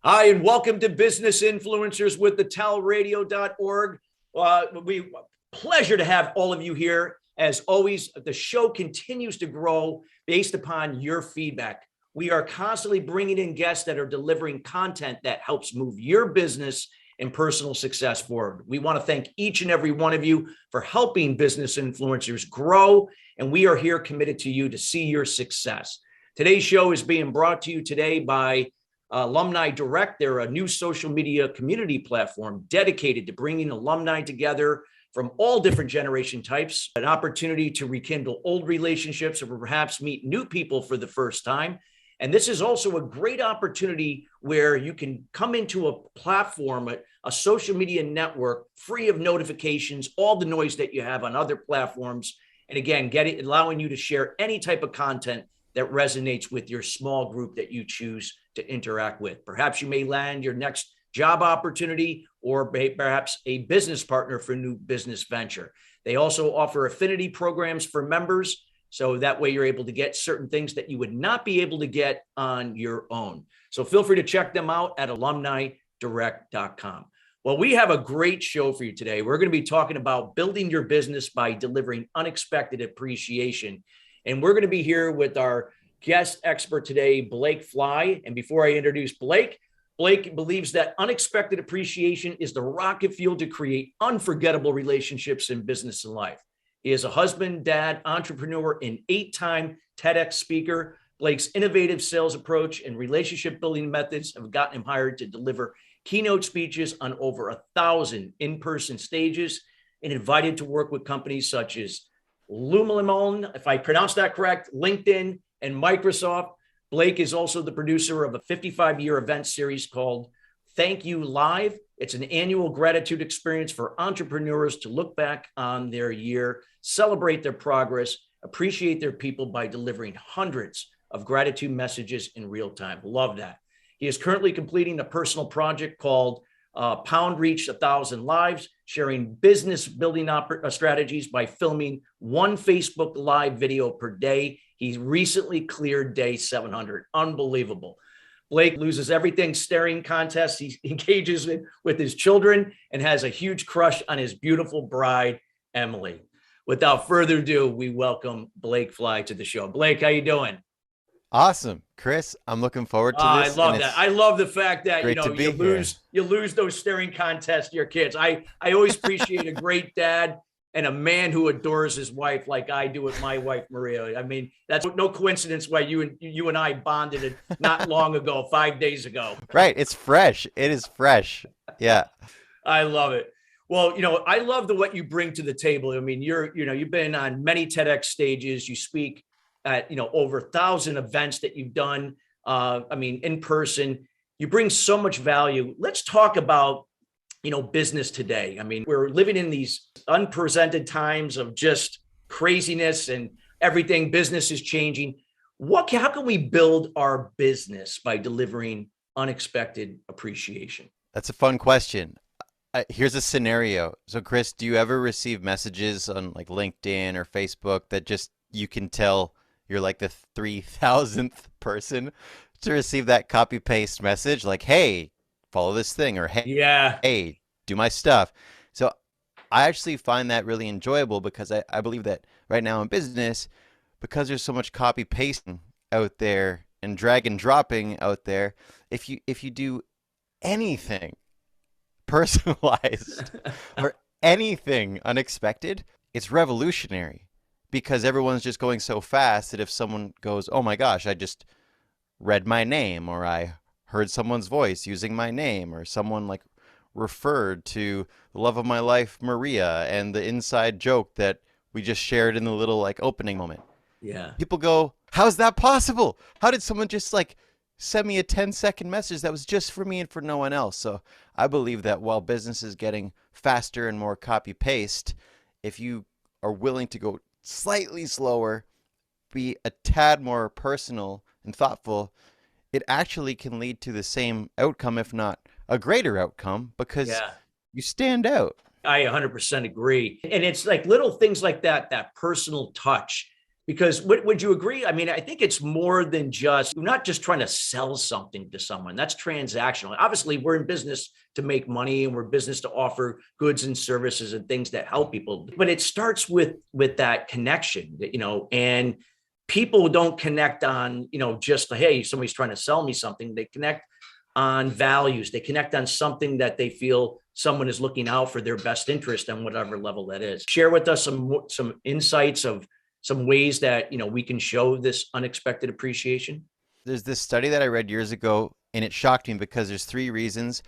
Hi, and welcome to Business Influencers with the TALRadio.org. Pleasure to have all of you here. As always, the show continues to grow based upon your feedback. We are constantly bringing in guests that are delivering content that helps move your business and personal success forward. We want to thank each and every one of you for helping business influencers grow, and we are here committed to you to see your success. Today's show is being brought to you today by Alumni Direct. They're a new social media community platform dedicated to bringing alumni together from all different generation types, an opportunity to rekindle old relationships or perhaps meet new people for the first time. And this is also a great opportunity where you can come into a platform, a social media network, free of notifications, all the noise that you have on other platforms. And again, allowing you to share any type of content that resonates with your small group that you choose to interact with. Perhaps you may land your next job opportunity or perhaps a business partner for a new business venture. They also offer affinity programs for members, so that way you're able to get certain things that you would not be able to get on your own. So feel free to check them out at alumnidirect.com. Well, we have a great show for you today. We're going to be talking about building your business by delivering unexpected appreciation. And we're going to be here with our guest expert today, Blake Fly. And before I introduce Blake believes that unexpected appreciation is the rocket fuel to create unforgettable relationships in business and life. He is a husband, dad, entrepreneur, and 8-time TEDx speaker. Blake's innovative sales approach and relationship building methods have gotten him hired to deliver keynote speeches on over 1,000 in-person stages and invited to work with companies such as Lululemon, if I pronounced that correct, LinkedIn, and Microsoft. Blake is also the producer of a 55-year event series called Thank You Live. It's an annual gratitude experience for entrepreneurs to look back on their year, celebrate their progress, appreciate their people by delivering hundreds of gratitude messages in real time. Love that. He is currently completing a personal project called Pound Reach 1,000 Lives, sharing business building strategies by filming one Facebook Live video per day. He recently cleared day 700. Unbelievable. Blake loses everything staring contests. He engages with his children and has a huge crush on his beautiful bride, Emily. Without further ado, we welcome Blake Fly to the show. Blake, how you doing? Awesome, Chris. I'm looking forward to this. I love that. I love the fact that you lose those staring contests to your kids. I always appreciate a great dad and a man who adores his wife like I do with my wife Maria. I mean, that's no coincidence why you and I bonded not long ago, 5 days ago. Right. It's fresh. It is fresh. Yeah. I love it. Well, I love what you bring to the table. I mean, you've been on many TEDx stages. You speak at, over 1,000 events that you've done. In person, you bring so much value. Let's talk about, business today. I mean, we're living in these unprecedented times of just craziness and everything. Business is changing. How can we build our business by delivering unexpected appreciation? That's a fun question. Here's a scenario. So, Chris, do you ever receive messages on like LinkedIn or Facebook that just you can tell you're like the 3,000th person to receive that copy paste message? Like, hey, follow this thing, or hey, do my stuff. So I actually find that really enjoyable because I believe that right now in business, because there's so much copy pasting out there and drag and dropping out there, if you do anything personalized or anything unexpected, it's revolutionary, because everyone's just going so fast that if someone goes, oh my gosh, I just read my name, or I heard someone's voice using my name, or someone like referred to the love of my life, Maria, and the inside joke that we just shared in the little like opening moment. Yeah. People go, how's that possible? How did someone just like send me a 10-second message that was just for me and for no one else? So I believe that while business is getting faster and more copy paste, if you are willing to go slightly slower, be a tad more personal and thoughtful, it actually can lead to the same outcome, if not a greater outcome, because you stand out. I 100% agree. And it's like little things like that personal touch Because would you agree? I mean, I think it's more than just, we're not just trying to sell something to someone. That's transactional. Obviously, we're in business to make money, and we're in business to offer goods and services and things that help people. But it starts with that connection, and people don't connect on, just, hey, somebody's trying to sell me something. They connect on values. They connect on something that they feel someone is looking out for their best interest on whatever level that is. Share with us some insights of some ways that, we can show this unexpected appreciation. There's this study that I read years ago, and it shocked me because there's 3 reasons,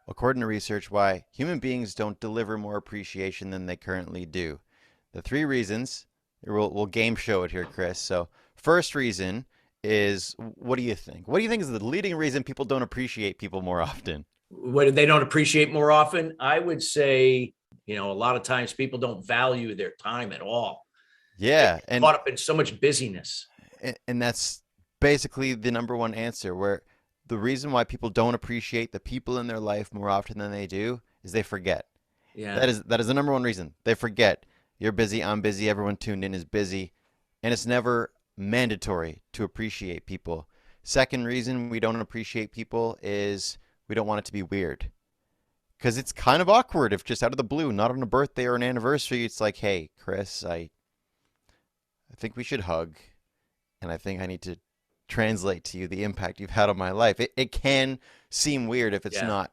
according to research, why human beings don't deliver more appreciation than they currently do. The 3 reasons, we'll game show it here, Chris. So first reason is, what do you think? What do you think is the leading reason people don't appreciate people more often? What they don't appreciate more often? I would say, a lot of times people don't value their time at all. Yeah. And caught up in so much busyness. And that's basically the number one answer, where the reason why people don't appreciate the people in their life more often than they do is they forget. Yeah. That is the number one reason. They forget. You're busy, I'm busy, everyone tuned in is busy. And it's never mandatory to appreciate people. Second reason we don't appreciate people is we don't want it to be weird. Because it's kind of awkward if just out of the blue, not on a birthday or an anniversary, it's like, hey, Chris, I think we should hug, and I think I need to translate to you the impact you've had on my life. It can seem weird if it's not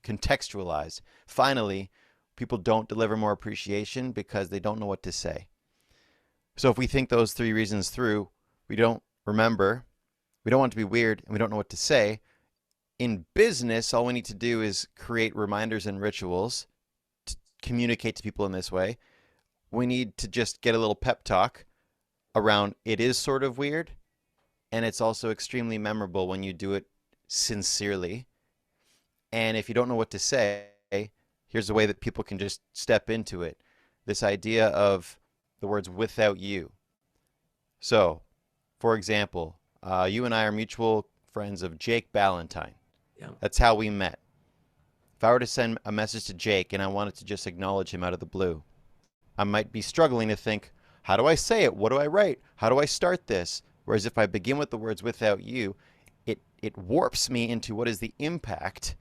contextualized. Finally, people don't deliver more appreciation because they don't know what to say. So if we think those 3 reasons through, we don't remember, we don't want it to be weird, and we don't know what to say. In business, all we need to do is create reminders and rituals to communicate to people in this way. We need to just get a little pep talk around it is sort of weird, and it's also extremely memorable when you do it sincerely. And if you don't know what to say, here's a way that people can just step into it. This idea of the words without you. So, for example, you and I are mutual friends of Jake Ballantyne. Yeah. That's how we met. If I were to send a message to Jake and I wanted to just acknowledge him out of the blue, I might be struggling to think, how do I say it? What do I write? How do I start this? Whereas if I begin with the words without you, it warps me into what is the impact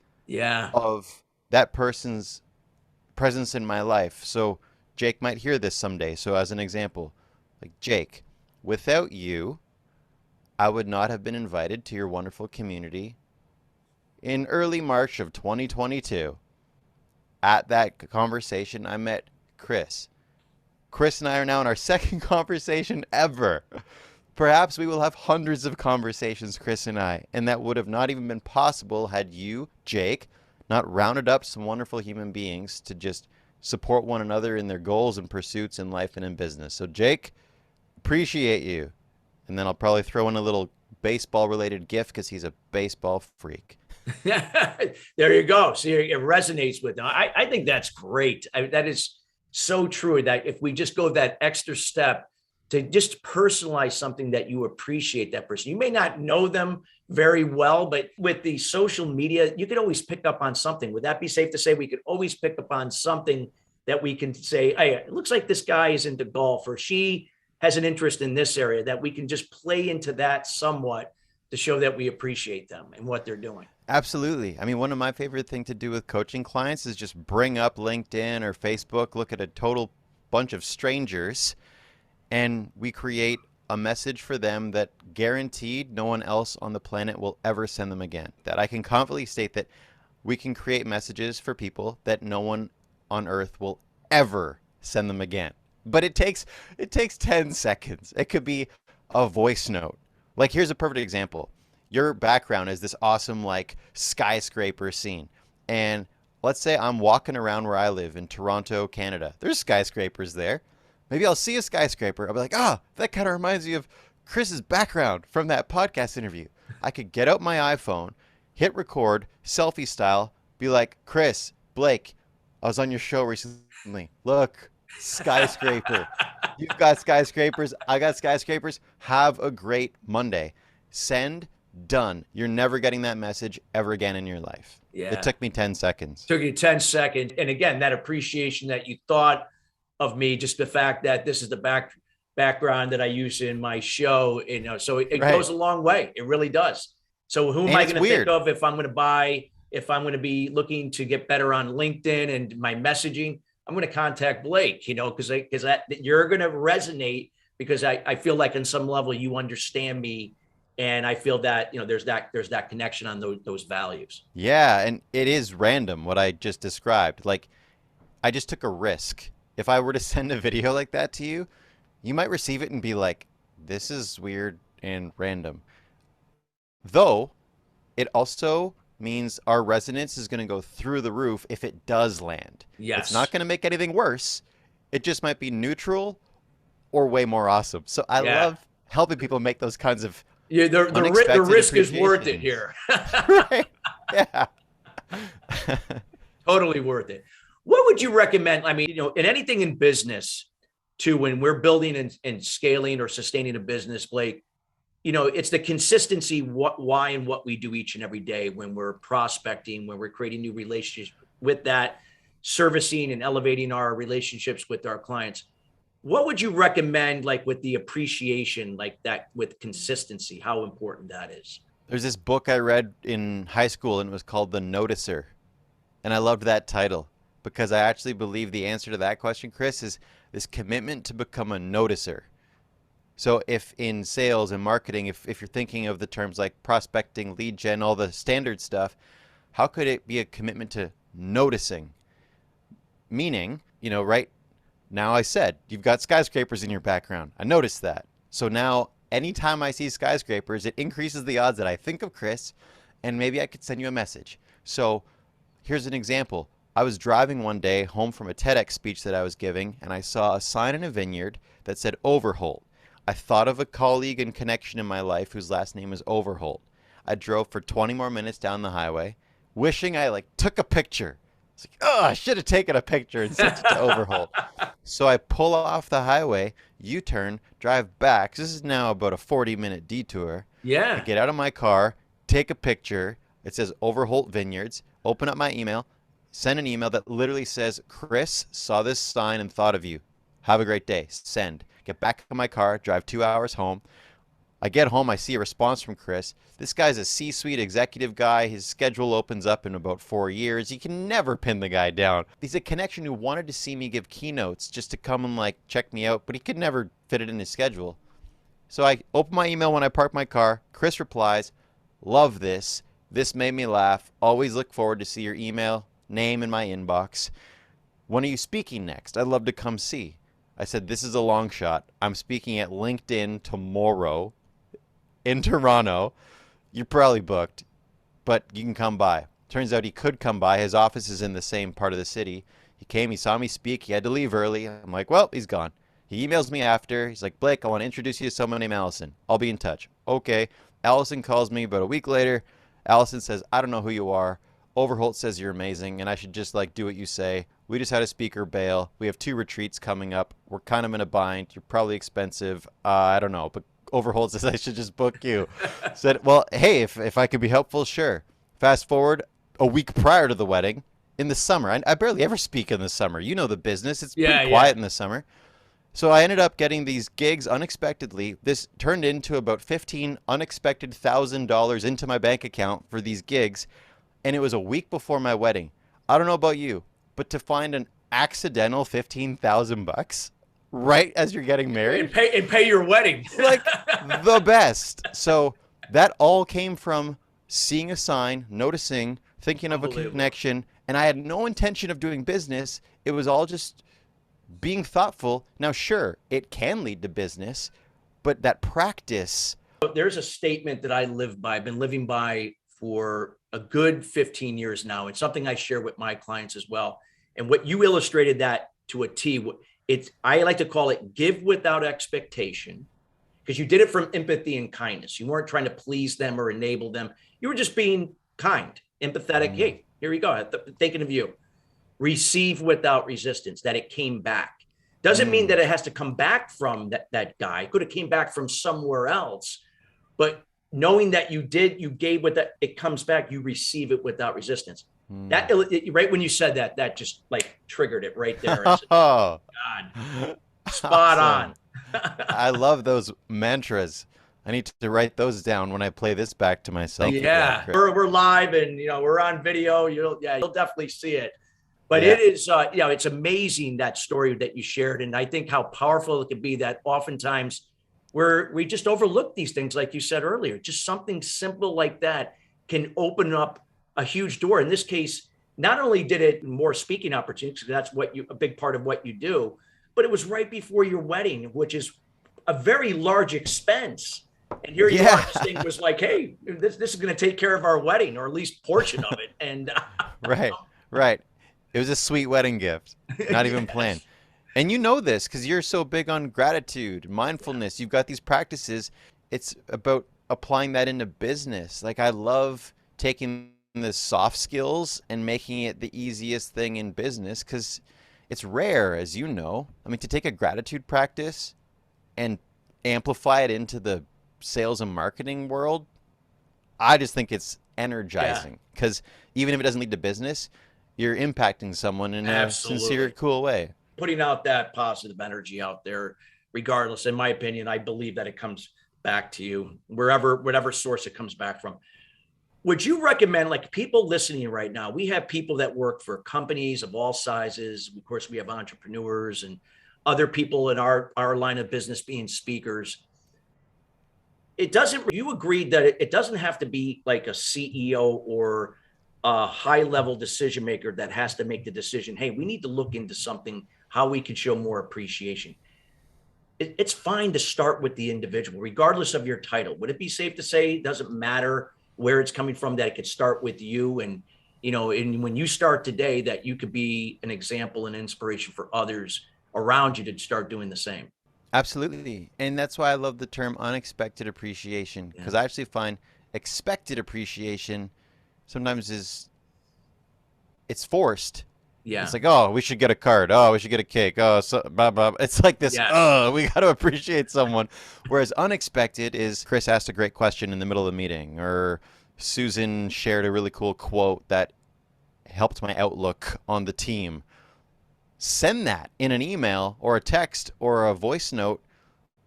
of that person's presence in my life. So Jake might hear this someday. So as an example, like, Jake, without you, I would not have been invited to your wonderful community in early March of 2022. At that conversation, I met Chris. Chris and I are now in our 2nd conversation ever. Perhaps we will have hundreds of conversations, Chris and I, and that would have not even been possible had you, Jake, not rounded up some wonderful human beings to just support one another in their goals and pursuits in life and in business. So, Jake, appreciate you. And then I'll probably throw in a little baseball-related gift because he's a baseball freak. There you go. See, it resonates with them. I think that's great. That is so true, that if we just go that extra step to just personalize something that you appreciate that person. You may not know them very well, but with the social media, you could always pick up on something. Would that be safe to say we could always pick up on something that we can say, hey, it looks like this guy is into golf, or she has an interest in this area, that we can just play into that somewhat to show that we appreciate them and what they're doing. Absolutely. I mean, one of my favorite things to do with coaching clients is just bring up LinkedIn or Facebook, look at a total bunch of strangers, and we create a message for them that guaranteed no one else on the planet will ever send them again. That I can confidently state that we can create messages for people that no one on earth will ever send them again. But it takes 10 seconds. It could be a voice note. Like, here's a perfect example. Your background is this awesome, like, skyscraper scene. And let's say I'm walking around where I live in Toronto, Canada. There's skyscrapers there. Maybe I'll see a skyscraper. I'll be like, that kind of reminds me of Chris's background from that podcast interview. I could get out my iPhone, hit record, selfie style, be like, Chris, Blake, I was on your show recently. Look, skyscraper. You've got skyscrapers. I got skyscrapers. Have a great Monday. Send, done. You're never getting that message ever again in your life. Yeah. It took me 10 seconds. Took you 10 seconds. And again, that appreciation that you thought of me, just the fact that this is the background that I use in my show, so it Right. goes a long way. It really does. So who am And I it's going to think weird. of if I'm going to be looking to get better on LinkedIn and my messaging? I'm going to contact Blake, because you're going to resonate, because I feel like on some level you understand me, and I feel that there's that connection on those values. Yeah, and it is random what I just described. Like, I just took a risk. If I were to send a video like that to you, you might receive it and be like, this is weird and random. Though, it also means our resonance is going to go through the roof if it does land. It's not Yes. going to make anything worse. It just might be neutral or way more awesome. So I Yeah. love helping people make those kinds of Yeah. The unexpected risk is worth it appreciations. here. Right? Yeah. Totally worth it. What would you recommend? I mean, in anything in business, too, when we're building and scaling or sustaining a business, Blake, it's the consistency, why, and what we do each and every day when we're prospecting, when we're creating new relationships with that, servicing and elevating our relationships with our clients. What would you recommend, like with the appreciation, like that, with consistency, how important that is? There's this book I read in high school and it was called The Noticer. And I loved that title because I actually believe the answer to that question, Chris, is this commitment to become a noticer. So if in sales and marketing, if you're thinking of the terms like prospecting, lead gen, all the standard stuff, how could it be a commitment to noticing? Meaning, right now I said, you've got skyscrapers in your background. I noticed that. So now anytime I see skyscrapers, it increases the odds that I think of Chris and maybe I could send you a message. So here's an example. I was driving one day home from a TEDx speech that I was giving, and I saw a sign in a vineyard that said Overholt. I thought of a colleague and connection in my life whose last name is Overholt. I drove for 20 more minutes down the highway, wishing I took a picture. It's like, oh, I should have taken a picture and sent it to Overholt. So I pull off the highway, U-turn, drive back. This is now about a 40-minute detour. I Yeah. get out of my car, take a picture. It says Overholt Vineyards. Open up my email, send an email that literally says, Chris saw this sign and thought of you. Have a great day. Send. Get back in my car, drive 2 hours home. I get home, I see a response from Chris. This guy's a C-suite executive guy. His schedule opens up in about 4 years. You can never pin the guy down. He's a connection who wanted to see me give keynotes just to come and check me out, but he could never fit it in his schedule. So I open my email when I park my car. Chris replies, love this. This made me laugh. Always look forward to see your email, name in my inbox. When are you speaking next? I'd love to come see. I said, this is a long shot. I'm speaking at LinkedIn tomorrow in Toronto. You're probably booked, but you can come by. Turns out he could come by. His office is in the same part of the city. He came, he saw me speak. He had to leave early. I'm like, well, he's gone. He emails me after. He's like, Blake, I want to introduce you to someone named Allison. I'll be in touch. Okay. Allison calls me about a week later. Allison says, I don't know who you are. Overholt says you're amazing and I should just do what you say. We just had a speaker bail. We have 2 retreats coming up. We're kind of in a bind. You're probably expensive. I don't know, but Overholt says I should just book you. Said, well, hey, if I could be helpful, sure. Fast forward a week prior to the wedding in the summer. I barely ever speak in the summer. You know the business. It's pretty quiet in the summer. So I ended up getting these gigs unexpectedly. This turned into about 15 unexpected $1,000 into my bank account for these gigs. And it was a week before my wedding. I don't know about you, but to find an accidental 15,000 bucks right as you're getting married, And pay your wedding. the best. So that all came from seeing a sign, noticing, thinking of a connection, and I had no intention of doing business. It was all just being thoughtful. Now, sure, it can lead to business, but that practice. There's a statement that I live by. I've been living by for a good 15 years now. It's something I share with my clients as well. And what you illustrated that to a T, I like to call it give without expectation, because you did it from empathy and kindness. You weren't trying to please them or enable them. You were just being kind, empathetic. Hey, here you go. Thinking of you. Receive without resistance, that it came back. Doesn't mean that it has to come back from that guy. It could have came back from somewhere else. But knowing that you gave with that, it comes back, you receive it without resistance. That right when you said that just triggered it right there. I said, oh, God, spot Awesome. on. I love those mantras. I need to write those down when I play this back to myself. Thank you for that, Yeah, Chris. we're live and we're on video. You'll definitely see it. But Yeah. it is it's amazing, that story that you shared, and I think how powerful it can be, that oftentimes we just overlook these things, like you said earlier. Just something simple like that can open up a huge door. In this case, not only did it more speaking opportunities, because that's a big part of what you do, but it was right before your wedding, which is a very large expense. And here you are, Yeah. this thing was like, hey, this is going to take care of our wedding, or at least portion of it. And Right. Right. It was a sweet wedding gift. Not even planned. yes, And you know this because you're so big on gratitude, mindfulness. You've got these practices. It's about applying that into business. Like, I love taking the soft skills and making it the easiest thing in business because it's rare, as you know. I mean, to take a gratitude practice and amplify it into the sales and marketing world, I just think it's yeah, energizing because even if it doesn't lead to business, you're impacting someone in a sincere, absolutely. cool way. Putting out that positive energy out there, regardless, in my opinion, I believe that it comes back to you, whatever source it comes back from. Would you recommend, like, people listening right now? We have people that work for companies of all sizes. Of course, we have entrepreneurs and other people in our line of business being speakers. It doesn't, you agreed that it doesn't have to be like a CEO or a high level decision maker that has to make the decision. Hey, we need to look into something, how we can show more appreciation. It's fine to start with the individual, regardless of your title. Would it be safe to say it doesn't matter where it's coming from, that it could start with you? And, and when you start today, that you could be an example and inspiration for others around you to start doing the same. Absolutely. And that's why I love the term unexpected appreciation Yeah. because I actually find expected appreciation sometimes is it's forced. Yeah. It's like, oh, we should get a card. Oh, we should get a cake. Oh, so, blah, blah. It's like this, Yes. oh, we got to appreciate someone. Whereas unexpected is Chris asked a great question in the middle of the meeting, or Susan shared a really cool quote that helped my outlook on the team. Send that in an email or a text or a voice note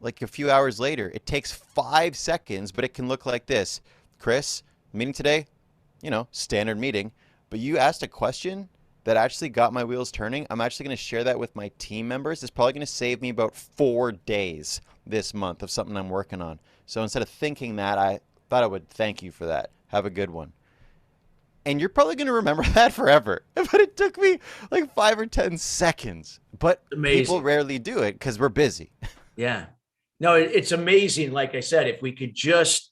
like a few hours later. It takes 5 seconds, but it can look like this. Chris, meeting today, standard meeting, but you asked a question that actually got my wheels turning. I'm actually going to share that with my team members. It's probably going to save me about 4 days this month of something I'm working on. So instead of thinking that, I thought I would thank you for that. Have a good one. And you're probably going to remember that forever. But it took me like 5 or 10 seconds. But people Amazing. rarely do it because we're busy. Yeah. No, it's amazing. Like I said, if we could just,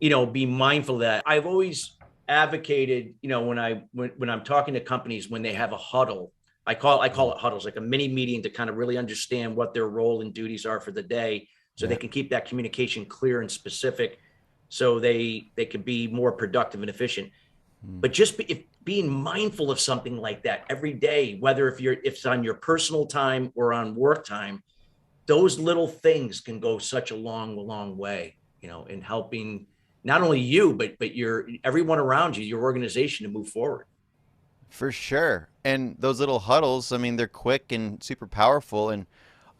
be mindful of that. I've always advocated, when I'm talking to companies, when they have a huddle, I call it huddles, like a mini meeting to kind of really understand what their role and duties are for the day, so they Yeah. can keep that communication clear and specific, so they can be more productive and efficient. Mm. But just if being mindful of something like that every day, whether if it's on your personal time or on work time, those little things can go such a long way, in helping not only you, but your everyone around you, your organization, to move forward. For sure. And those little huddles, I mean, they're quick and super powerful. And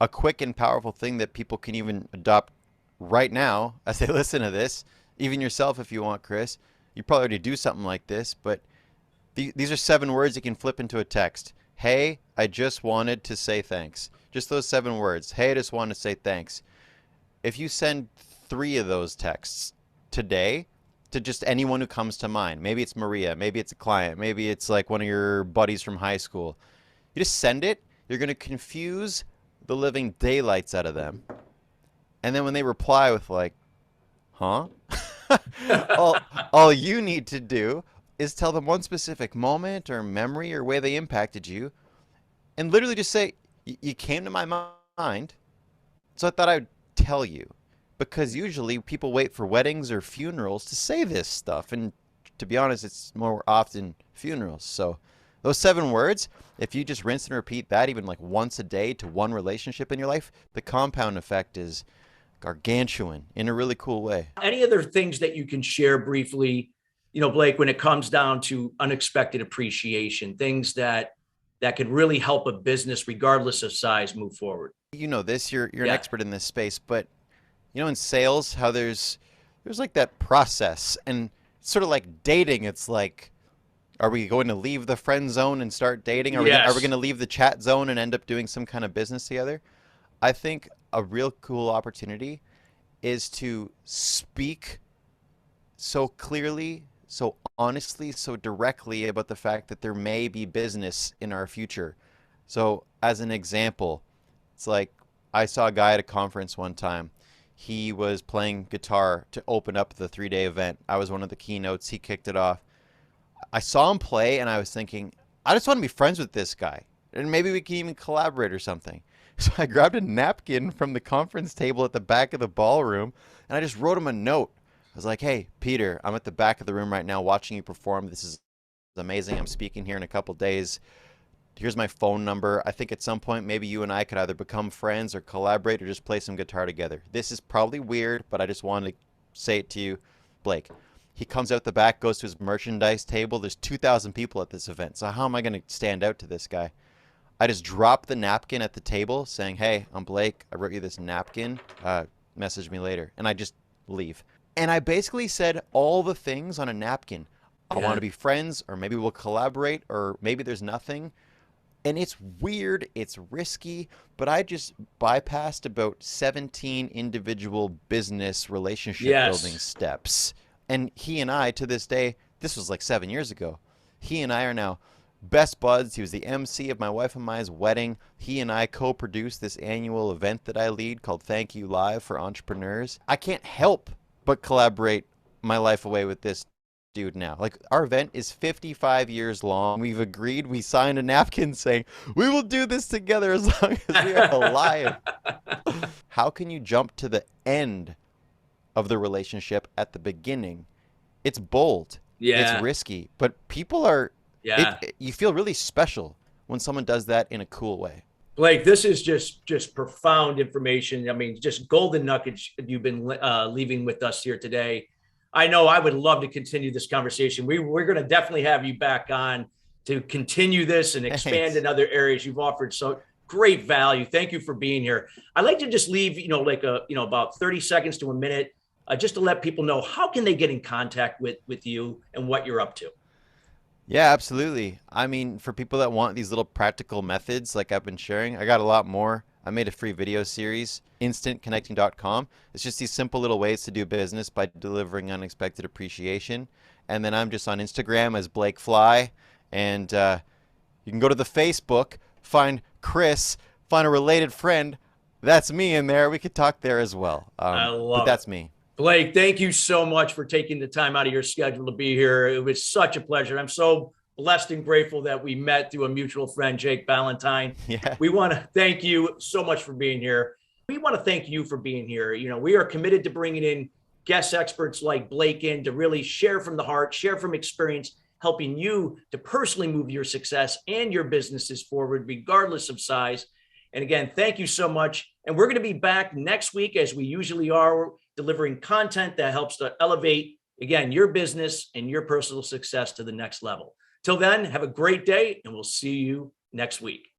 a quick and powerful thing that people can even adopt right now as they listen to this, even yourself if you want, Chris, you probably already do something like this, but these are 7 words you can flip into a text. Hey, I just wanted to say thanks. Just those 7 words. Hey, I just wanted to say thanks. If you send 3 of those texts today to just anyone who comes to mind, maybe it's Maria, maybe it's a client, maybe it's like one of your buddies from high school, you just send it. You're going to confuse the living daylights out of them. And then when they reply with like, huh? all you need to do is tell them one specific moment or memory or way they impacted you and literally just say, you came to my mind, so I thought I'd tell you. Because usually people wait for weddings or funerals to say this stuff. And to be honest, it's more often funerals. So those 7 words, if you just rinse and repeat that even like once a day to one relationship in your life, the compound effect is gargantuan in a really cool way. Any other things that you can share briefly, Blake, when it comes down to unexpected appreciation, things that that can really help a business, regardless of size, move forward. You know this, you're an expert in this space, but you know, in sales, how there's like that process, and it's sort of like dating. It's like, are we going to leave the friend zone and start dating? Are we going to leave the chat zone and end up doing some kind of business together? I think a real cool opportunity is to speak so clearly, so honestly, so directly about the fact that there may be business in our future. So, as an example, it's like I saw a guy at a conference one time. He was playing guitar to open up the 3-day event. I was one of the keynotes. He kicked it off. I saw him play and I was thinking, I just want to be friends with this guy. And maybe we can even collaborate or something. So I grabbed a napkin from the conference table at the back of the ballroom and I just wrote him a note. I was like, hey, Peter, I'm at the back of the room right now watching you perform. This is amazing. I'm speaking here in a couple days. Here's my phone number. I think at some point maybe you and I could either become friends or collaborate or just play some guitar together. This is probably weird, but I just wanted to say it to you, Blake. He comes out the back, goes to his merchandise table. There's 2,000 people at this event. So how am I going to stand out to this guy? I just drop the napkin at the table saying, hey, I'm Blake. I wrote you this napkin. Message me later. And I just leave. And I basically said all the things on a napkin. I want to be friends, or maybe we'll collaborate, or maybe there's nothing. And it's weird, it's risky, but I just bypassed about 17 individual business relationship building steps. And he and I, to this day, this was like 7 years ago, he and I are now best buds. He was the MC of my wife and I's wedding. He and I co-produced this annual event that I lead called Thank You Live for entrepreneurs. I can't help but collaborate my life away with this dude now. Like, our event is 55 years long. We've agreed. We signed a napkin saying we will do this together as long as we are alive. How can you jump to the end of the relationship at the beginning? It's bold. It's risky, but people are you feel really special when someone does that in a cool way. Blake, this is just profound information. I mean, just golden nuggets you've been leaving with us here today. I know I would love to continue this conversation. We're going to definitely have you back on to continue this and expand in other areas. You've offered so great value. Thank you for being here. I'd like to just leave, about 30 seconds to a minute, just to let people know, how can they get in contact with you and what you're up to? Yeah, absolutely. I mean, for people that want these little practical methods like I've been sharing, I got a lot more. I made a free video series, instantconnecting.com. It's just these simple little ways to do business by delivering unexpected appreciation. And then I'm just on Instagram as Blake Fly. And you can go to the Facebook, find Chris, find a related friend. That's me in there. We could talk there as well. I love but that's me. Blake, thank you so much for taking the time out of your schedule to be here. It was such a pleasure. I'm so blessed and grateful that we met through a mutual friend, Jake Ballantyne. Yeah. We want to thank you so much for being here. We want to thank you for being here. We are committed to bringing in guest experts like Blake in to really share from the heart, share from experience, helping you to personally move your success and your businesses forward, regardless of size. And again, thank you so much. And we're going to be back next week, as we usually are, delivering content that helps to elevate, again, your business and your personal success to the next level. Till then, have a great day, and we'll see you next week.